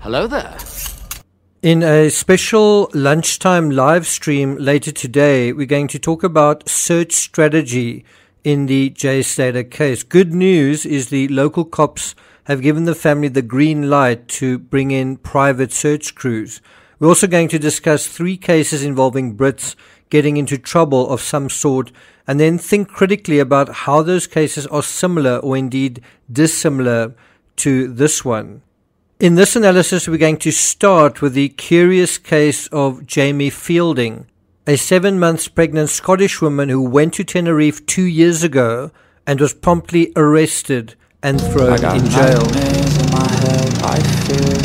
Hello there. In a special lunchtime live stream later today, we're going to talk about search strategy in the Jay Slater case. Good news is the local cops have given the family the green light to bring in private search crews. We're also going to discuss 3 cases involving Brits getting into trouble of some sort, and then think critically about how those cases are similar or indeed dissimilar to this one. In this analysis, we're going to start with the curious case of Jamie Fielding, a 7 months pregnant Scottish woman who went to Tenerife 2 years ago and was promptly arrested and thrown in jail. In my head, I fear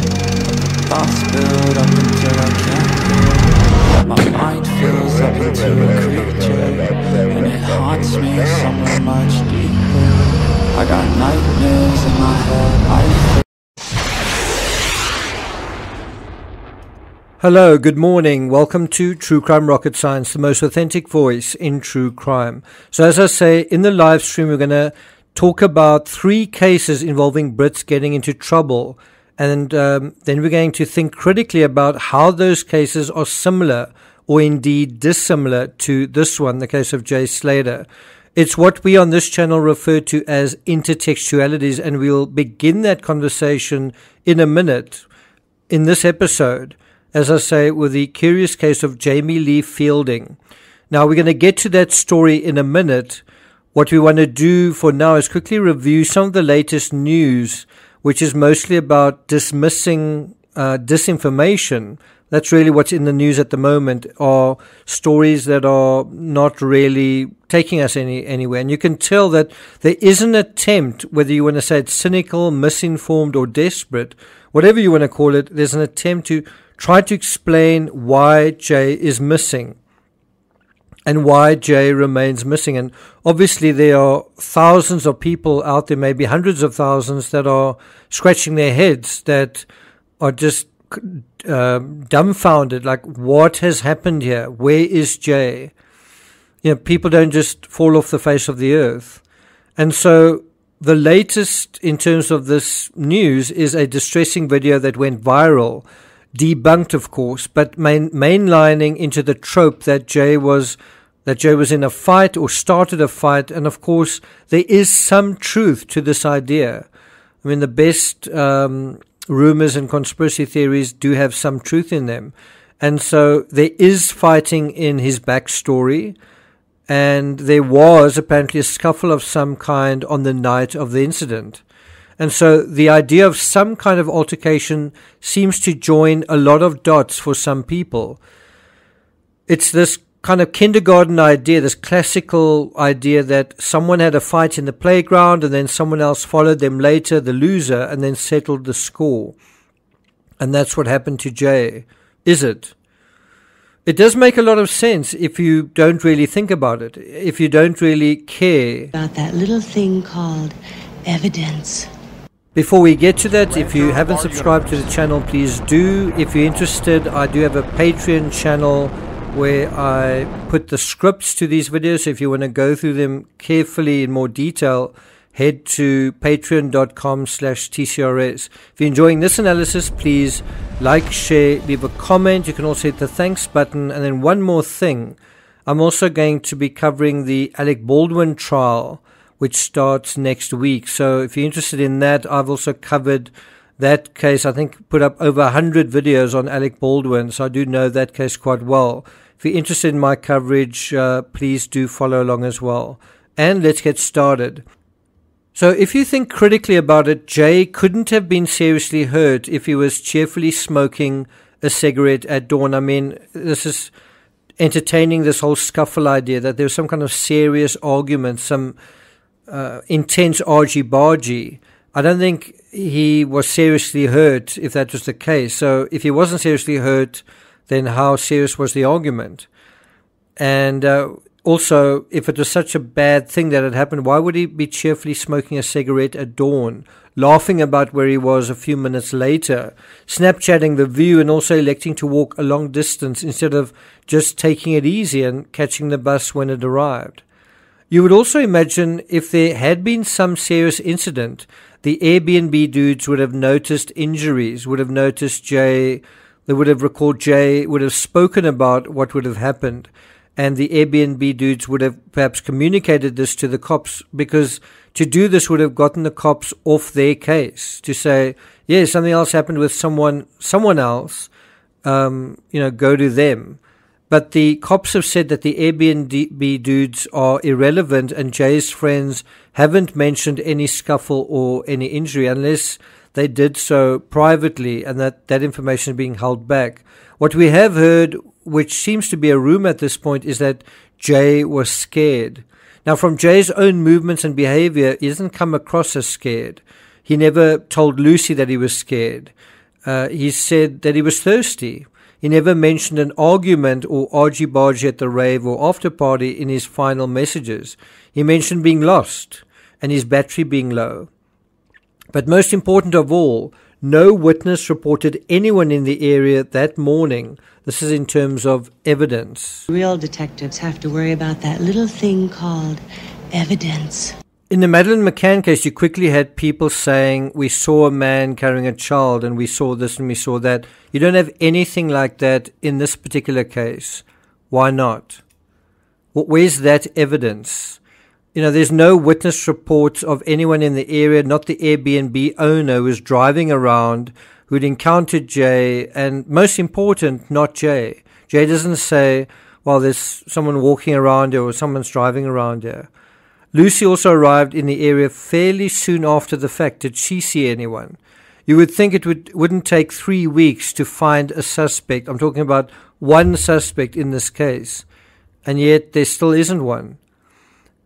thoughts build up until I can't hear. My mind fills up into a creature, and it haunts me somewhere much deeper. I got nightmares in my head, I fear. Hello, good morning. Welcome to True Crime Rocket Science, the most authentic voice in true crime. So as I say, in the live stream, we're going to talk about 3 cases involving Brits getting into trouble. And then we're going to think critically about how those cases are similar or indeed dissimilar to this one, the case of Jay Slater. It's what we on this channel refer to as intertextualities, and we'll begin that conversation in a minute in this episode, as I say, with the curious case of Jamie Lee Fielding. Now, we're going to get to that story in a minute. What we want to do for now is quickly review some of the latest news, which is mostly about dismissing disinformation. That's really what's in the news at the moment, are stories that are not really taking us anywhere. And you can tell that there is an attempt, whether you want to say it's cynical, misinformed, or desperate, whatever you want to call it, there's an attempt to try to explain why Jay is missing and why Jay remains missing. And obviously there are thousands of people out there, maybe hundreds of thousands, that are scratching their heads, that are just dumbfounded, like, what has happened here? Where is Jay? You know, people don't just fall off the face of the earth. And so the latest in terms of this news is a distressing video that went viral, debunked, of course, but mainlining into the trope that Jay was in a fight or started a fight. And of course, there is some truth to this idea. I mean, the best rumors and conspiracy theories do have some truth in them. And so there is fighting in his backstory, and there was apparently a scuffle of some kind on the night of the incident. And so the idea of some kind of altercation seems to join a lot of dots for some people. It's this kind of kindergarten idea, this classical idea that someone had a fight in the playground and then someone else followed them later, the loser, and then settled the score. And that's what happened to Jay. Is it? It does make a lot of sense if you don't really think about it, if you don't really care about that little thing called evidence. Before we get to that, if you haven't subscribed to the channel, please do. If you're interested, I do have a Patreon channel where I put the scripts to these videos. So if you want to go through them carefully in more detail, head to patreon.com/TCRS. If you're enjoying this analysis, please like, share, leave a comment. You can also hit the thanks button. And then one more thing. I'm also going to be covering the Alec Baldwin trial, which starts next week. So if you're interested in that, I've also covered that case. I think put up over 100 videos on Alec Baldwin, so I do know that case quite well. If you're interested in my coverage, please do follow along as well. And let's get started. So if you think critically about it, Jay couldn't have been seriously hurt if he was cheerfully smoking a cigarette at dawn. I mean, this is entertaining this whole scuffle idea that there was some kind of serious argument, some intense argy-bargy. I don't think he was seriously hurt if that was the case. So if he wasn't seriously hurt, then how serious was the argument? And also, if it was such a bad thing that had happened, why would he be cheerfully smoking a cigarette at dawn, laughing about where he was a few minutes later, Snapchatting the view, and also electing to walk a long distance instead of just taking it easy and catching the bus when it arrived? You would also imagine if there had been some serious incident, the Airbnb dudes would have noticed injuries, would have noticed Jay, they would have recalled Jay, would have spoken about what would have happened. And the Airbnb dudes would have perhaps communicated this to the cops, because to do this would have gotten the cops off their case, to say, yeah, something else happened with someone else, go to them. But the cops have said that the Airbnb dudes are irrelevant, and Jay's friends haven't mentioned any scuffle or any injury unless they did so privately, and that information is being held back. What we have heard, which seems to be a rumor at this point, is that Jay was scared. Now, from Jay's own movements and behavior, he doesn't come across as scared. He never told Lucy that he was scared. He said that he was thirsty. He never mentioned an argument or argy-bargy at the rave or after party in his final messages. He mentioned being lost and his battery being low. But most important of all, no witness reported anyone in the area that morning. This is in terms of evidence. Real detectives have to worry about that little thing called evidence. In the Madeleine McCann case, you quickly had people saying, we saw a man carrying a child and we saw this and we saw that. You don't have anything like that in this particular case. Why not? Where's that evidence? There's no witness reports of anyone in the area, not the Airbnb owner who was driving around, who'd encountered Jay, and most important, not Jay. Jay doesn't say, well, there's someone walking around here or someone's driving around here. Lucy also arrived in the area fairly soon after the fact. Did she see anyone? You would think it wouldn't take 3 weeks to find a suspect. I'm talking about one suspect in this case, and yet there still isn't one.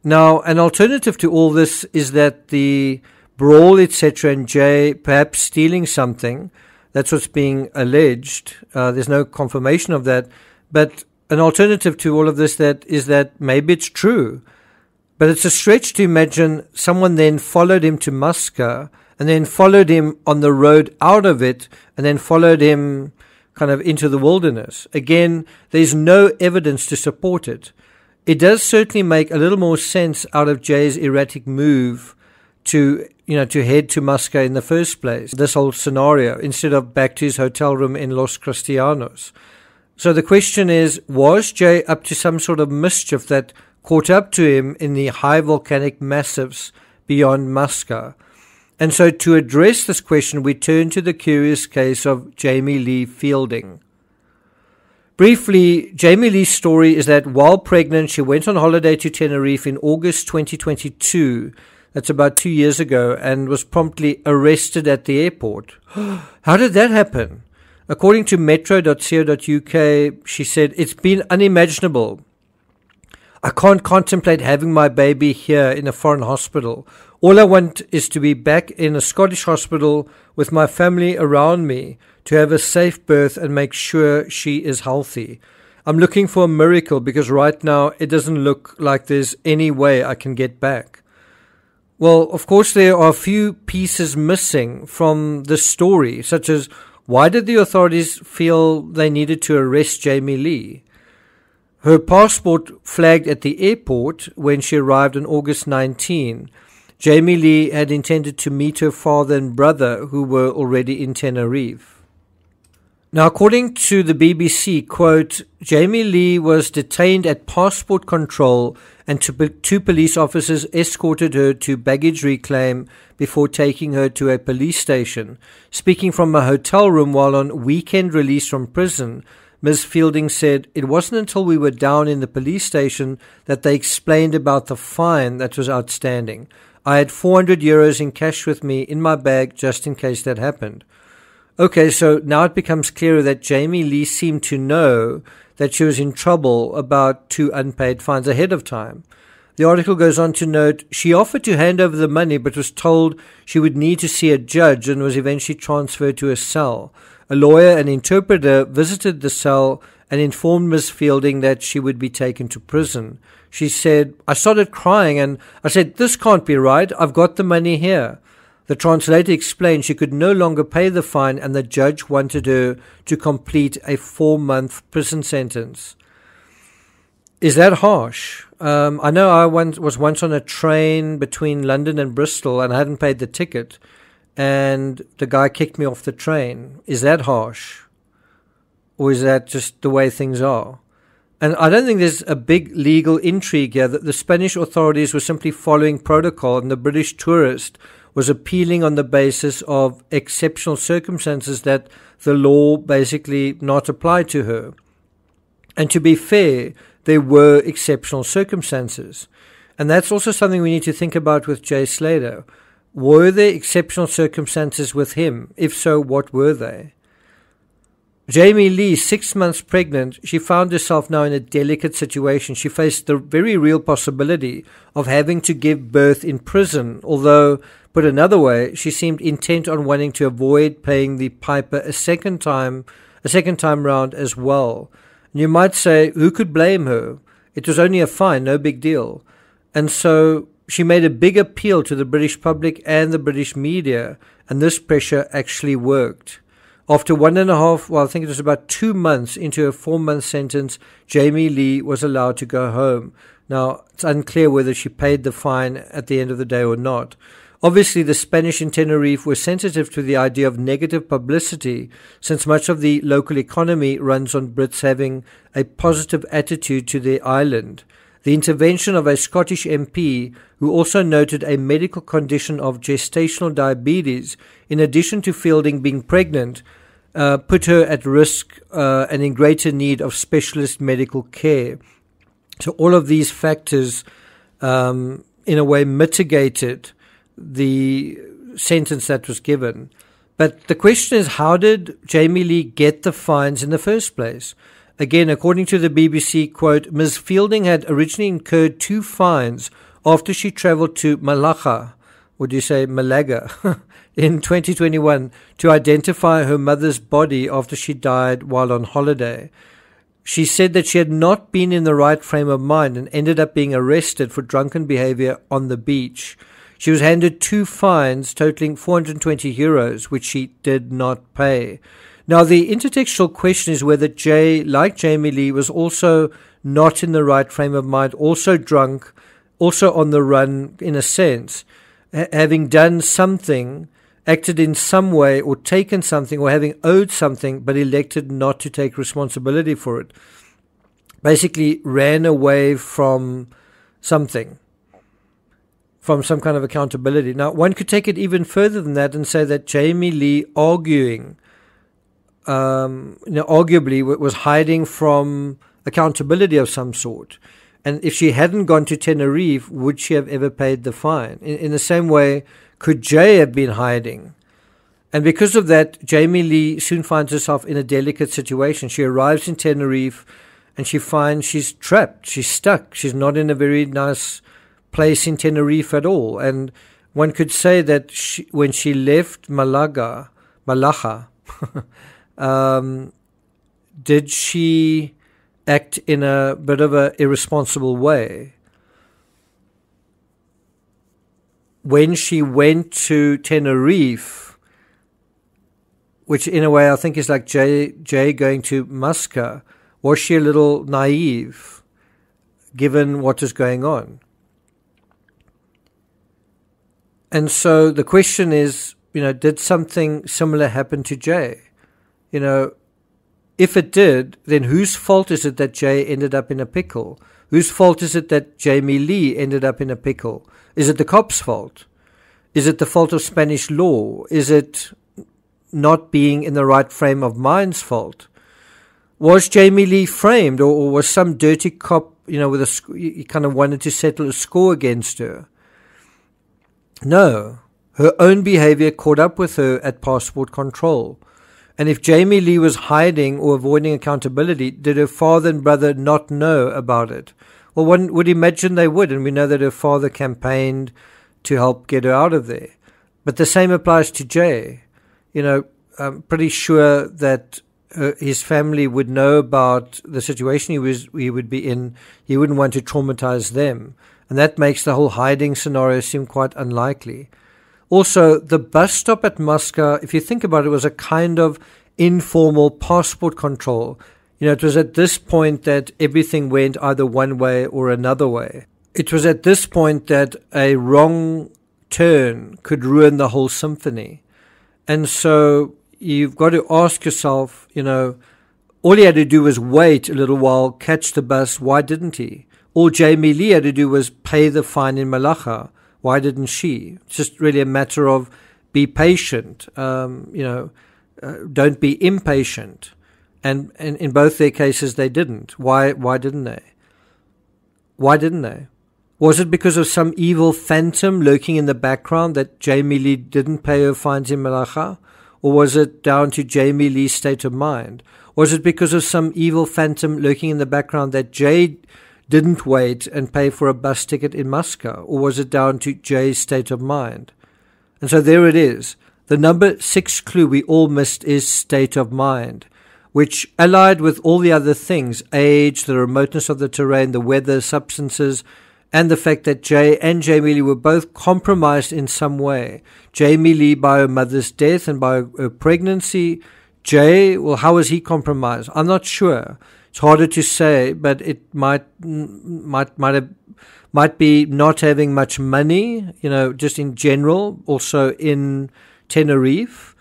Now, an alternative to all this is that the brawl, etc., and Jay perhaps stealing something. That's what's being alleged. There's no confirmation of that. But an alternative to all of this is that maybe it's true. But it's a stretch to imagine someone then followed him to Musca and then followed him on the road out of it and then followed him kind of into the wilderness. Again, there's no evidence to support it. It does certainly make a little more sense out of Jay's erratic move to head to Musca in the first place, this whole scenario, instead of back to his hotel room in Los Cristianos. So the question is, was Jay up to some sort of mischief that caught up to him in the high volcanic massifs beyond Musca? And so to address this question, we turn to the curious case of Jamie Lee Fielding. Briefly, Jamie Lee's story is that while pregnant, she went on holiday to Tenerife in August 2022, that's about 2 years ago, and was promptly arrested at the airport. How did that happen? According to metro.co.uk, she said, "It's been unimaginable. I can't contemplate having my baby here in a foreign hospital. All I want is to be back in a Scottish hospital with my family around me, to have a safe birth and make sure she is healthy. I'm looking for a miracle because right now it doesn't look like there's any way I can get back." Well, of course, there are a few pieces missing from this story, such as why did the authorities feel they needed to arrest Jamie Lee? Her passport flagged at the airport when she arrived on August 19. Jamie Lee had intended to meet her father and brother who were already in Tenerife. Now, according to the BBC, quote, Jamie Lee was detained at passport control and two police officers escorted her to baggage reclaim before taking her to a police station. Speaking from a hotel room while on weekend release from prison, Ms. Fielding said, "It wasn't until we were down in the police station that they explained about the fine that was outstanding. I had €400 in cash with me in my bag just in case that happened." Okay, so now it becomes clearer that Jamie Lee seemed to know that she was in trouble about 2 unpaid fines ahead of time. The article goes on to note, she offered to hand over the money but was told she would need to see a judge and was eventually transferred to a cell. A lawyer and interpreter visited the cell and informed Ms. Fielding that she would be taken to prison. She said, "I started crying and I said, 'This can't be right. I've got the money here.' The translator explained she could no longer pay the fine and the judge wanted her to complete a 4-month prison sentence." Is that harsh? I know I was once on a train between London and Bristol and I hadn't paid the ticket, and the guy kicked me off the train. Is that harsh? Or is that just the way things are? And I don't think there's a big legal intrigue here that the Spanish authorities were simply following protocol and the British tourist was appealing on the basis of exceptional circumstances that the law basically not apply to her. And to be fair, there were exceptional circumstances. And that's also something we need to think about with Jay Slater. Were there exceptional circumstances with him? If so, what were they? Jamie Lee, 6 months pregnant, she found herself now in a delicate situation. She faced the very real possibility of having to give birth in prison, although, put another way, she seemed intent on wanting to avoid paying the piper a second time round as well. And you might say, who could blame her? It was only a fine, no big deal. And so she made a big appeal to the British public and the British media, and this pressure actually worked. After 1.5, I think it was about 2 months into a 4-month sentence, Jamie Lee was allowed to go home. Now, it's unclear whether she paid the fine at the end of the day or not. Obviously, the Spanish in Tenerife were sensitive to the idea of negative publicity, since much of the local economy runs on Brits having a positive attitude to their island. The intervention of a Scottish MP, who also noted a medical condition of gestational diabetes, in addition to Fielding being pregnant, put her at risk and in greater need of specialist medical care. So all of these factors, in a way, mitigated the sentence that was given. But the question is, how did Jamie Lee get the fines in the first place? Again, according to the BBC, quote, Ms. Fielding had originally incurred 2 fines after she travelled to Malaga, in 2021 to identify her mother's body after she died while on holiday. She said that she had not been in the right frame of mind and ended up being arrested for drunken behaviour on the beach. She was handed 2 fines totaling €420, which she did not pay. Now, the intertextual question is whether Jay, like Jamie Lee, was also not in the right frame of mind, also drunk, also on the run in a sense, having done something, acted in some way or taken something or having owed something but elected not to take responsibility for it. Basically ran away from something, from some kind of accountability. Now, one could take it even further than that and say that Jamie Lee arguably was hiding from accountability of some sort. And if she hadn't gone to Tenerife, would she have ever paid the fine? In the same way, could Jay have been hiding? And because of that, Jamie Lee soon finds herself in a delicate situation. She arrives in Tenerife and she finds she's trapped. She's stuck. She's not in a very nice place in Tenerife at all. And one could say that when she left Malaga, did she act in a bit of an irresponsible way? When she went to Tenerife, which in a way I think is like Jay going to Muscat, was she a little naive given what is going on? And so the question is, did something similar happen to Jay? If it did, then whose fault is it that Jay ended up in a pickle? Whose fault is it that Jamie Lee ended up in a pickle? Is it the cops' fault? Is it the fault of Spanish law? Is it not being in the right frame of mind's fault? Was Jamie Lee framed, or was some dirty cop, he kind of wanted to settle a score against her? No. Her own behavior caught up with her at passport control. And if Jamie Lee was hiding or avoiding accountability, did her father and brother not know about it? Well, one would imagine they would, and we know that her father campaigned to help get her out of there. But the same applies to Jay. I'm pretty sure that his family would know about the situation he would be in. He wouldn't want to traumatize them. And that makes the whole hiding scenario seem quite unlikely. Also, the bus stop at Muscat, if you think about it, was a kind of informal passport control. It was at this point that everything went either one way or another way. It was at this point that a wrong turn could ruin the whole symphony. And so you've got to ask yourself, all he had to do was wait a little while, catch the bus. Why didn't he? All Jamie Lee had to do was pay the fine in Malacha. Why didn't she? It's just really a matter of be patient, don't be impatient. And in both their cases, they didn't. Why didn't they? Why didn't they? Was it because of some evil phantom lurking in the background that Jamie Lee didn't pay her fines in Malacha? Or was it down to Jamie Lee's state of mind? Was it because of some evil phantom lurking in the background that Jay didn't wait and pay for a bus ticket in Moscow? Or was it down to Jay's state of mind? And so there it is. The number 6 clue we all missed is state of mind, which allied with all the other things, age, the remoteness of the terrain, the weather, substances, and the fact that Jay and Jamie Lee were both compromised in some way. Jamie Lee by her mother's death and by her pregnancy. Jay, well, how was he compromised? I'm not sure. It's harder to say, but it might be not having much money, just in general, also in Tenerife.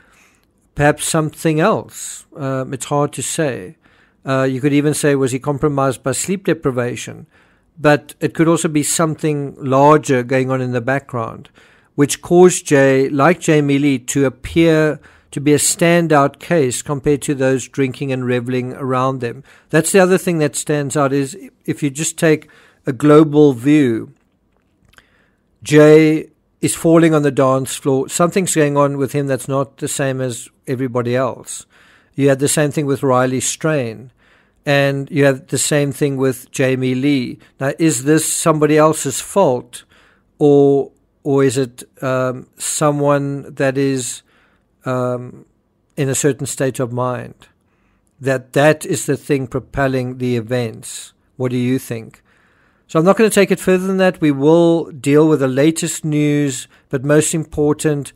Perhaps something else. It's hard to say. You could even say, was he compromised by sleep deprivation? But it could also be something larger going on in the background, which caused Jay, like Jamie Lee, to appear to be a standout case compared to those drinking and reveling around them. That's the other thing that stands out, is if you just take a global view, Jay is falling on the dance floor. Something's going on with him that's not the same as everybody else. You had the same thing with Riley Strain. And you have the same thing with Jamie Lee. Now, is this somebody else's fault, or is it someone that is in a certain state of mind? That is the thing propelling the events. What do you think? So I'm not going to take it further than that. We will deal with the latest news, but most important,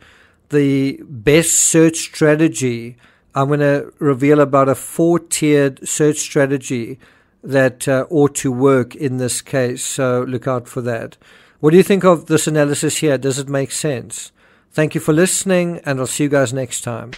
the best search strategy. I'm going to reveal about a 4-tiered search strategy that ought to work in this case. So look out for that. What do you think of this analysis here? Does it make sense? Thank you for listening, and I'll see you guys next time.